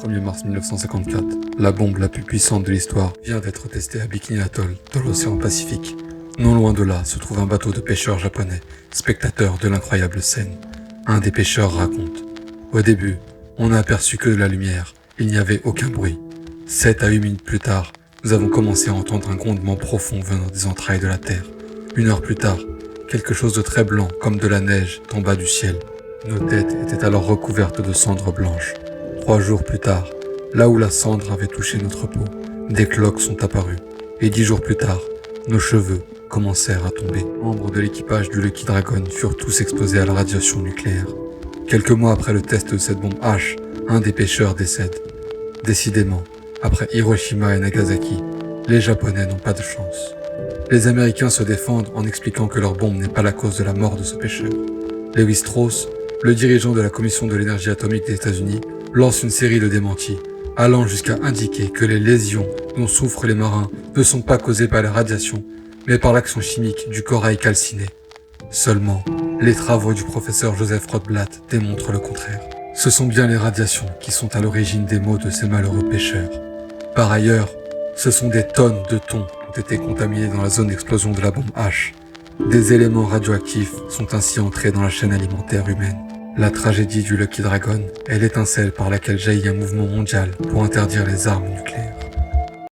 1er mars 1954, la bombe la plus puissante de l'histoire vient d'être testée à Bikini Atoll, dans l'océan Pacifique. Non loin de là se trouve un bateau de pêcheurs japonais, spectateur de l'incroyable scène. Un des pêcheurs raconte: au début, on n'a aperçu que de la lumière, il n'y avait aucun bruit. 7 à 8 minutes plus tard, nous avons commencé à entendre un grondement profond venant des entrailles de la terre. 1 heure plus tard, quelque chose de très blanc, comme de la neige, tomba du ciel. Nos têtes étaient alors recouvertes de cendres blanches. 3 jours plus tard, là où la cendre avait touché notre peau, des cloques sont apparues. Et 10 jours plus tard, nos cheveux commencèrent à tomber. Les membres de l'équipage du Lucky Dragon furent tous exposés à la radiation nucléaire. Quelques mois après le test de cette bombe H, un des pêcheurs décède. Décidément, après Hiroshima et Nagasaki, les Japonais n'ont pas de chance. Les Américains se défendent en expliquant que leur bombe n'est pas la cause de la mort de ce pêcheur. Lewis Strauss, le dirigeant de la Commission de l'énergie atomique des États-Unis, lance une série de démentis, allant jusqu'à indiquer que les lésions dont souffrent les marins ne sont pas causées par la radiation, mais par l'action chimique du corail calciné. Seulement, les travaux du professeur Joseph Rotblat démontrent le contraire. Ce sont bien les radiations qui sont à l'origine des maux de ces malheureux pêcheurs. Par ailleurs, ce sont des tonnes de thon qui ont été contaminés dans la zone d'explosion de la bombe H. Des éléments radioactifs sont ainsi entrés dans la chaîne alimentaire humaine. La tragédie du Lucky Dragon est l'étincelle par laquelle jaillit un mouvement mondial pour interdire les armes nucléaires.